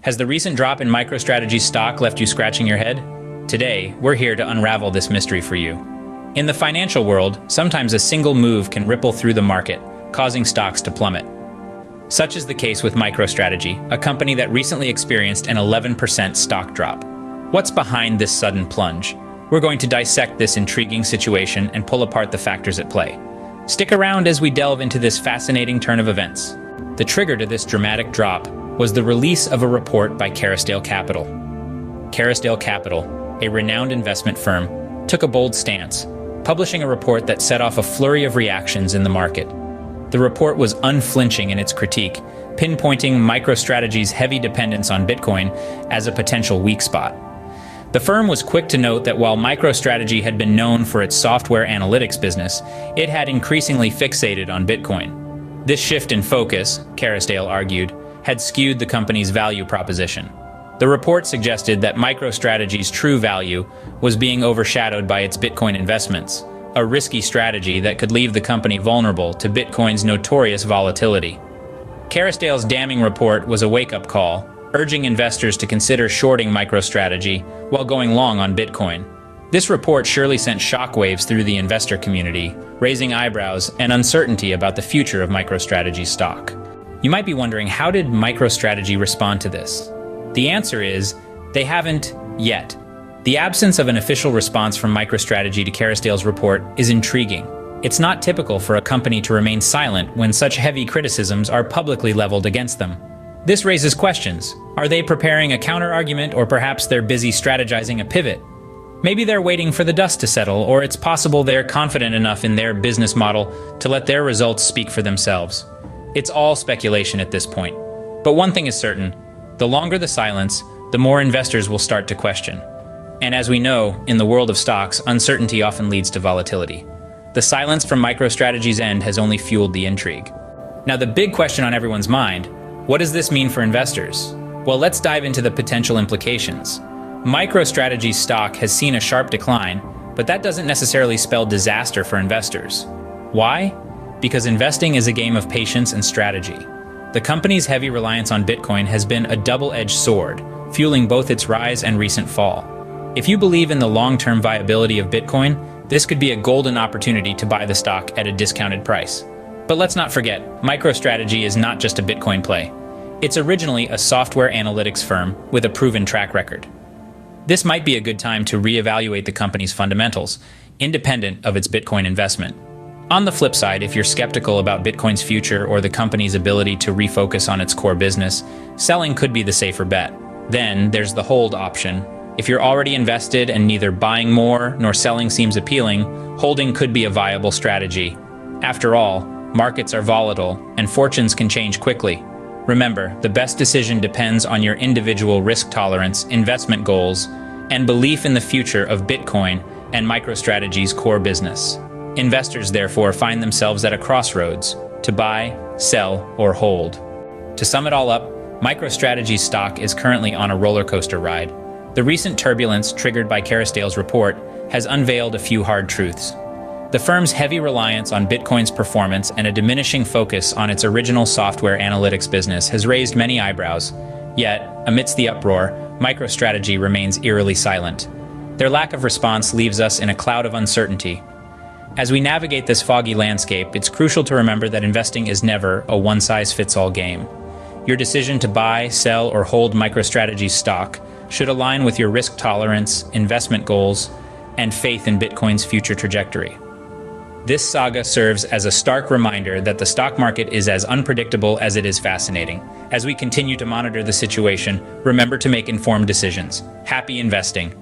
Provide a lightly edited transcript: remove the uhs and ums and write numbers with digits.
Has the recent drop in MicroStrategy stock left you scratching your head? Today, we're here to unravel this mystery for you. In the financial world, sometimes a single move can ripple through the market, causing stocks to plummet. Such is the case with MicroStrategy, a company that recently experienced an 11% stock drop. What's behind this sudden plunge? We're going to dissect this intriguing situation and pull apart the factors at play. Stick around as we delve into this fascinating turn of events. The trigger to this dramatic drop was the release of a report by Kerrisdale Capital. Kerrisdale Capital, a renowned investment firm, took a bold stance, publishing a report that set off a flurry of reactions in the market. The report was unflinching in its critique, pinpointing MicroStrategy's heavy dependence on Bitcoin as a potential weak spot. The firm was quick to note that while MicroStrategy had been known for its software analytics business, it had increasingly fixated on Bitcoin. This shift in focus, Kerrisdale argued, had skewed the company's value proposition. The report suggested that MicroStrategy's true value was being overshadowed by its Bitcoin investments, a risky strategy that could leave the company vulnerable to Bitcoin's notorious volatility. Kerrisdale's damning report was a wake-up call, urging investors to consider shorting MicroStrategy while going long on Bitcoin. This report surely sent shockwaves through the investor community, raising eyebrows and uncertainty about the future of MicroStrategy stock. You might be wondering, how did MicroStrategy respond to this? The answer is, they haven't yet. The absence of an official response from MicroStrategy to Kerrisdale's report is intriguing. It's not typical for a company to remain silent when such heavy criticisms are publicly leveled against them. This raises questions. Are they preparing a counter-argument, or perhaps they're busy strategizing a pivot? Maybe they're waiting for the dust to settle, or it's possible they're confident enough in their business model to let their results speak for themselves. It's all speculation at this point. But one thing is certain, the longer the silence, the more investors will start to question. And as we know, in the world of stocks, uncertainty often leads to volatility. The silence from MicroStrategy's end has only fueled the intrigue. Now, the big question on everyone's mind, what does this mean for investors? Well, let's dive into the potential implications. MicroStrategy's stock has seen a sharp decline, but that doesn't necessarily spell disaster for investors. Why? Because investing is a game of patience and strategy. The company's heavy reliance on Bitcoin has been a double-edged sword, fueling both its rise and recent fall. If you believe in the long-term viability of Bitcoin, this could be a golden opportunity to buy the stock at a discounted price. But let's not forget, MicroStrategy is not just a Bitcoin play. It's originally a software analytics firm with a proven track record. This might be a good time to reevaluate the company's fundamentals, independent of its Bitcoin investment. On the flip side, if you're skeptical about Bitcoin's future or the company's ability to refocus on its core business, selling could be the safer bet. Then there's the hold option. If you're already invested and neither buying more nor selling seems appealing, holding could be a viable strategy. After all, markets are volatile and fortunes can change quickly. Remember, the best decision depends on your individual risk tolerance, investment goals, and belief in the future of Bitcoin and MicroStrategy's core business. Investors, therefore, find themselves at a crossroads to buy, sell, or hold. To sum it all up, MicroStrategy's stock is currently on a roller coaster ride. The recent turbulence triggered by Kerrisdale's report has unveiled a few hard truths. The firm's heavy reliance on Bitcoin's performance and a diminishing focus on its original software analytics business has raised many eyebrows. Yet, amidst the uproar, MicroStrategy remains eerily silent. Their lack of response leaves us in a cloud of uncertainty. As we navigate this foggy landscape, it's crucial to remember that investing is never a one-size-fits-all game. Your decision to buy, sell, or hold MicroStrategy's stock should align with your risk tolerance, investment goals, and faith in Bitcoin's future trajectory. This saga serves as a stark reminder that the stock market is as unpredictable as it is fascinating. As we continue to monitor the situation, remember to make informed decisions. Happy investing!